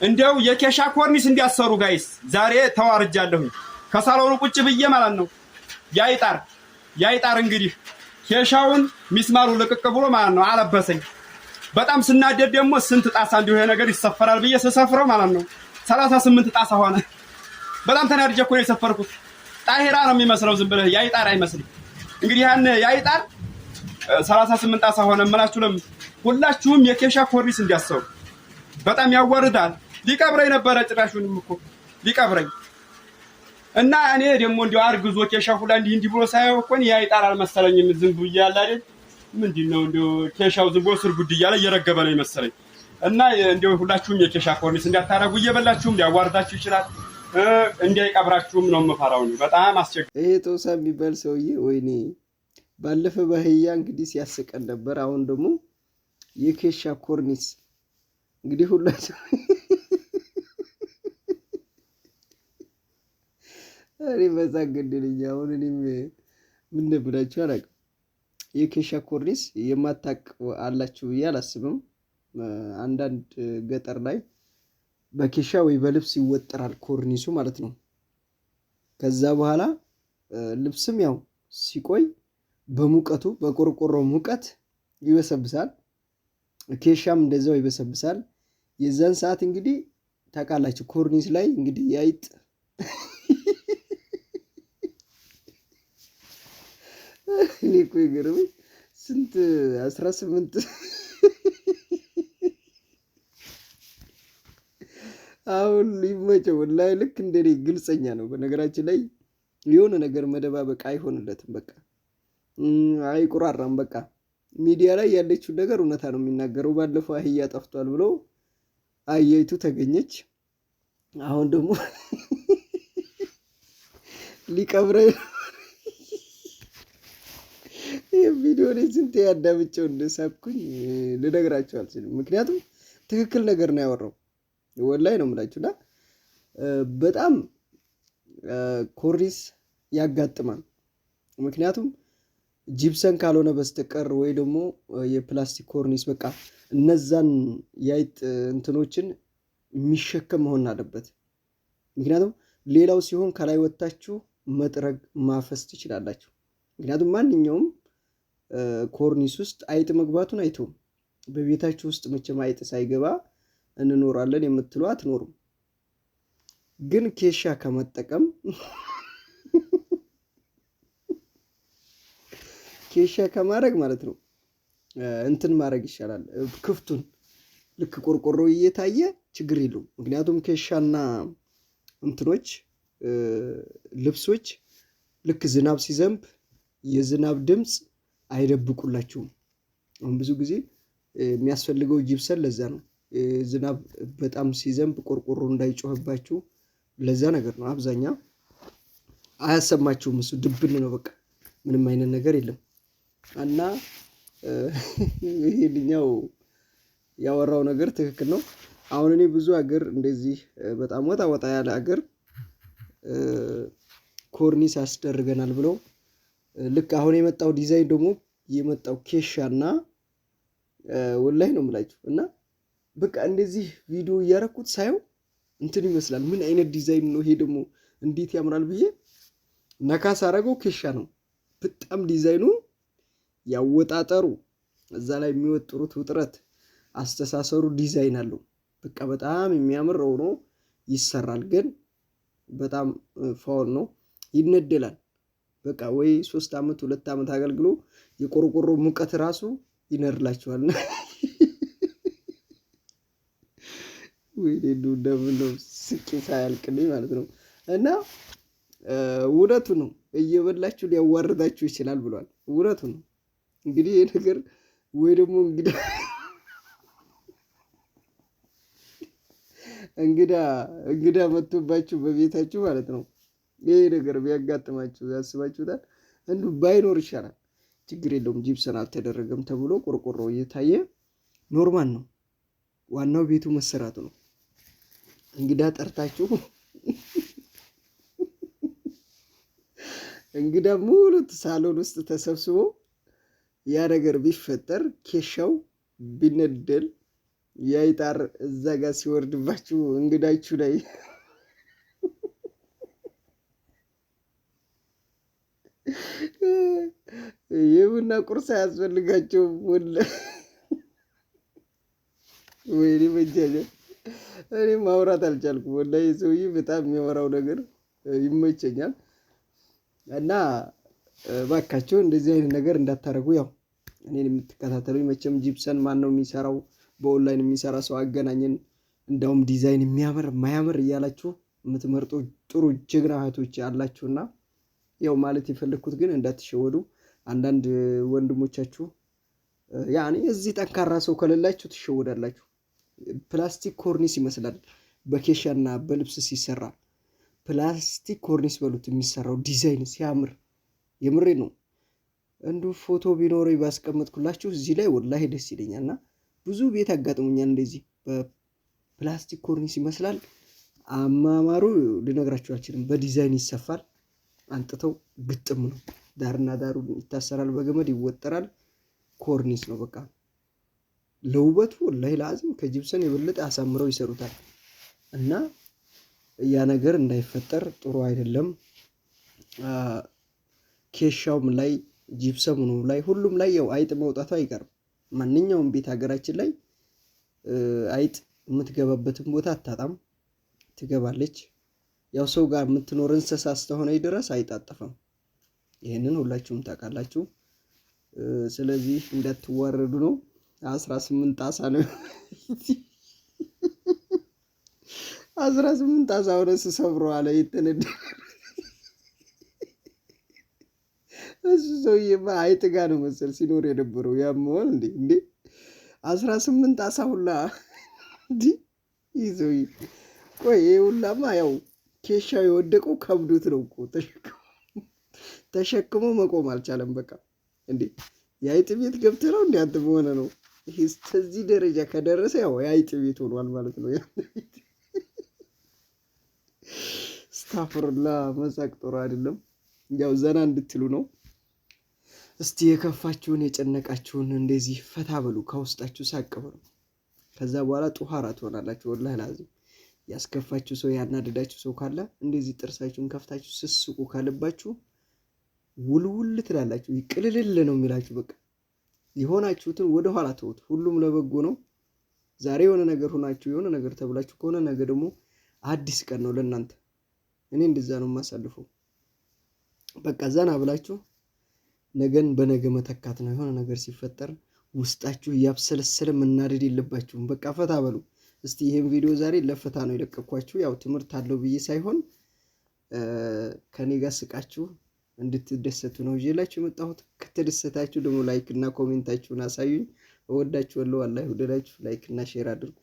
እንደው የኬሻ ኮርኒስ እንዲያሰሩ ጋይስ ዛሬ ተዋርጃለሁ። ከሳሎኑ ቁጭ ብዬ ማለት ነው። ያይጣር እንግዲህ ኬሻውን ሚስማሩ ልቅቅ ብሎ ማለት ነው አለበሰኝ። በጣም ስናደድ ደግሞ ስንት ጣሳ እንዲሁ ይሄ ነገር ይሰፈራል ብዬ ስሰፍረው ማለት ነው 38 ጣሳ ሆነ። በጣም ተናድጄ እኮ ነው የሰፈርኩት። ጣሂራ ነው የሚመስለው ዝም ብለህ ያይጣር አይመስልም። እንግዲህ ያን ያይጣር 38 ጣሳ ሆነ እምላችሁ። ሁላችሁም የኬሻ ኮርኒስ እንዲያሰሩ በጣም ያዋርዳል። ሊቀብረኝ ነበረ ጭራሹንም እኮ ሊቀብረኝ እና እኔ ደግሞ እንደው አርግዞ ኬሻ ሁላ እንዲህ ብሎ ሳይው እኮ ያይጣር አልመሰለኝም። ዝም ብዬ ያለ አይደል ምንድነው እንደው ኬሻው ዝም ብሎ ስር ጉድ እያለ እየረገበ ነው መሰለኝ። እና እንደው ሁላችሁም የኬሻ ኮርኒስ እንዲያታረጉ እየበላችሁም ሊያዋርዳችሁ ይችላል። እንዳይቀብራችሁም ነው የምፈራው። በጣም አስቸጋሪ ይሄ ጦሳ የሚባል ሰውዬ ወይኔ ባለፈ ባህያ እንግዲህ ሲያስቀን ነበር። አሁን ደግሞ የኬሻ ኮርኒስ እንግዲህ ሁላችሁ አሬ በዛገደልኝ። አሁን እኔም ምን ነብላችሁ አላውቅም። የኬሻ ኮርኒስ የማታውቁ አላችሁ ብዬ አላስብም። አንዳንድ ገጠር ላይ በኬሻ ወይ በልብስ ይወጠራል ኮርኒሱ ማለት ነው። ከዛ በኋላ ልብስም ያው ሲቆይ በሙቀቱ በቆርቆሮ ሙቀት ይበሰብሳል። ኬሻም እንደዛው ይበሰብሳል። የዛን ሰዓት እንግዲህ ታውቃላችሁ ኮርኒስ ላይ እንግዲህ ያይጥ እኔ እኮ ይገርመኝ ስንት 18 አሁን ሊመቸው ላይ ልክ እንደኔ ግልጸኛ ነው። በነገራችን ላይ የሆነ ነገር መደባበቅ አይሆንለትም። በቃ አይቁራራም። በቃ ሚዲያ ላይ ያለችው ነገር እውነታ ነው የሚናገረው። ባለፈው አህያ ጠፍቷል ብሎ አህያይቱ ተገኘች። አሁን ደግሞ ሊቀብረ ቪዲዮ ላይ ስንት ያዳምጨው እንደሳብኩኝ ልነግራችሁ አልችልም። ምክንያቱም ትክክል ነገር ነው ያወራው። ወላይ ነው የምላችሁና በጣም ኮርኒስ ያጋጥማል። ምክንያቱም ጂፕሰን ካልሆነ በስተቀር ወይ ደግሞ የፕላስቲክ ኮርኒስ በቃ እነዛን ያይጥ እንትኖችን የሚሸከም መሆን አለበት። ምክንያቱም ሌላው ሲሆን ከላይ ወጣችሁ መጥረግ ማፈስ ትችላላችሁ። ምክንያቱም ማንኛውም ኮርኒስ ውስጥ አይጥ መግባቱን አይተውም። በቤታችሁ ውስጥ መቼም አይጥ ሳይገባ እንኖራለን የምትሉ አትኖሩም። ግን ኬሻ ከመጠቀም ኬሻ ከማድረግ ማለት ነው እንትን ማድረግ ይሻላል። ክፍቱን ልክ ቆርቆሮ እየታየ ችግር የለውም። ምክንያቱም ኬሻና እንትኖች ልብሶች ልክ ዝናብ ሲዘንብ የዝናብ ድምፅ አይደብቁላችሁም። አሁን ብዙ ጊዜ የሚያስፈልገው ጂፕሰን ለዛ ነው። ዝናብ በጣም ሲዘንብ ቆርቆሮ እንዳይጮህባችሁ ለዛ ነገር ነው። አብዛኛው አያሰማችሁም። እሱ ድብን ነው በቃ ምንም አይነት ነገር የለም። እና ይሄኛው ያወራው ነገር ትክክል ነው። አሁን እኔ ብዙ ሀገር እንደዚህ በጣም ወጣ ያለ ሀገር ኮርኒስ አስደርገናል ብለው ልክ አሁን የመጣው ዲዛይን ደግሞ የመጣው ኬሻና ወላይ ነው የምላችሁ። እና በቃ እንደዚህ ቪዲዮ እያረኩት ሳየው እንትን ይመስላል። ምን አይነት ዲዛይን ነው ይሄ ደግሞ እንዴት ያምራል ብዬ ነካስ አረገው። ኬሻ ነው በጣም ዲዛይኑ ያወጣጠሩ እዛ ላይ የሚወጥሩት ውጥረት አስተሳሰሩ ዲዛይን አለው። በቃ በጣም የሚያምር ሆኖ ይሰራል። ግን በጣም ፋውል ነው፣ ይነደላል። በቃ ወይ 3 አመት 2 አመት አገልግሎ የቆርቆሮ ሙቀት ራሱ ይነርላችኋል። ወይ ደምነው ስቄ ሳያልቅልኝ ማለት ነው። እና ውለቱ ነው እየበላችሁ ሊያዋርዳችሁ ይችላል ብሏል። ውለቱ ነው እንግዲህ ይሄ ነገር ወይ ደግሞ እንግዳ መጥቶባችሁ በቤታችሁ ማለት ነው ይሄ ነገር ቢያጋጥማችሁ ያስባችሁታል። እንዱ ባይኖር ይሻላል። ችግር የለውም ጂፕሰን አልተደረገም ተብሎ ቆርቆሮ እየታየ ኖርማል ነው። ዋናው ቤቱ መሰራቱ ነው። እንግዳ ጠርታችሁ እንግዳ ሙሉ ሳሎን ውስጥ ተሰብስቦ ያ ነገር ቢፈጠር ኬሻው ቢነደል ያይጣር እዛ ጋር ሲወርድባችሁ እንግዳችሁ ላይ የቡና ቁርስ አያስፈልጋቸውም። ወይኔ መጃጃ እኔ ማውራት አልቻልኩም። ወላሂ ሰውዬ በጣም የሚያወራው ነገር ይመቸኛል። እና ባካቸው እንደዚህ አይነት ነገር እንዳታደርጉ። ያው እኔን የምትከታተሉኝ መቼም ጂፕሰን ማን ነው የሚሰራው፣ በኦንላይን የሚሰራ ሰው አገናኘን፣ እንዳውም ዲዛይን የሚያምር ማያምር እያላችሁ የምትመርጡ ጥሩ ጀግና እህቶች አላችሁና ያው ማለት የፈለግኩት ግን እንዳትሸወዱ። አንዳንድ ወንድሞቻችሁ ያኔ እዚህ ጠንካራ ሰው ከሌላችሁ ትሸወዳላችሁ። ፕላስቲክ ኮርኒስ ይመስላል በኬሻና በልብስ ሲሰራ። ፕላስቲክ ኮርኒስ በሉት የሚሰራው ዲዛይን ሲያምር የምሬ ነው። እንዱ ፎቶ ቢኖረኝ ባስቀመጥኩላችሁ እዚህ ላይ ወላሂ ደስ ይለኛልና ብዙ ቤት አጋጥሞኛል እንደዚህ በፕላስቲክ ኮርኒስ ይመስላል። አማማሩ ልነግራችሁ አልችልም። በዲዛይን ይሰፋል። አንጥተው ግጥም ነው። ዳርና ዳሩ ይታሰራል፣ በገመድ ይወጠራል። ኮርኒስ ነው በቃ። ለውበቱ ወላሂ ለአዝም ከጂፕሰን የበለጠ አሳምረው ይሰሩታል። እና ያ ነገር እንዳይፈጠር ጥሩ አይደለም። ኬሻውም ላይ ጂፕሰሙም ላይ ሁሉም ላይ ያው አይጥ መውጣቱ አይቀርም። ማንኛውም ቤት ሀገራችን ላይ አይጥ የምትገባበትን ቦታ አታጣም፣ ትገባለች። ያው ሰው ጋር የምትኖር እንስሳ እስከሆነ ድረስ አይጣጠፍም። ይህንን ሁላችሁም ታውቃላችሁ። ስለዚህ እንዳትዋረዱ ነው። 18 ጣሳ ነው 18 ጣሳ ሆነ ሰብሮ አለ ይተነደ እሱ ሰውዬማ አይጥ ጋር ነው መሰል ሲኖር የነበረው ያመዋል እንዴ 18 ጣሳ ሁላ እንዴ ይዞይ ቆይ ይሄ ሁላማ ያው ኬሻው የወደቀው ከብዱት ነው እኮ ተሸክሞ መቆም አልቻለም። በቃ እንዴ የአይጥ ቤት ገብተህ ነው እንዴ አንተ በሆነ ነው ይሄ እስከዚህ ደረጃ ከደረሰ ያው የአይጥ ቤት ሆኗል ማለት ነው። ስታፍርላ መሳቅ ጥሩ አይደለም። ያው ዘና እንድትሉ ነው። እስቲ የከፋችሁን የጨነቃችሁን እንደዚህ ፈታ በሉ፣ ከውስጣችሁ ሳቅ በሉ። ከዛ በኋላ ጧሃራ ትሆናላችሁ። ወላሂ ላዚም ያስከፋችሁ ሰው ያናደዳችሁ ሰው ካለ እንደዚህ ጥርሳችሁን ከፍታችሁ ስስቁ ካለባችሁ ውልውል ትላላችሁ። ይቅልልል ነው የሚላችሁ። በቃ የሆናችሁትን ወደ ኋላ ተውት። ሁሉም ለበጎ ነው። ዛሬ የሆነ ነገር ሆናችሁ የሆነ ነገር ተብላችሁ ከሆነ ነገ ደግሞ አዲስ ቀን ነው ለእናንተ። እኔ እንደዛ ነው የማሳልፈው። በቃ ዘና ብላችሁ ነገን በነገ መተካት ነው። የሆነ ነገር ሲፈጠር ውስጣችሁ እያብሰለሰለ መናደድ የለባችሁም። በቃ ፈታ በሉ። እስቲ ይሄን ቪዲዮ ዛሬ ለፈታ ነው የለቀኳችሁ። ያው ትምህርት አለው ብዬ ሳይሆን ከኔ ጋር ስቃችሁ እንድትደሰቱ ነው ይዤላችሁ የመጣሁት። ከተደሰታችሁ ደግሞ ላይክ እና ኮሜንታችሁን አሳዩኝ። እወዳችኋለሁ። አላህ ይወደዳችሁ። ላይክ እና ሼር አድርጉ።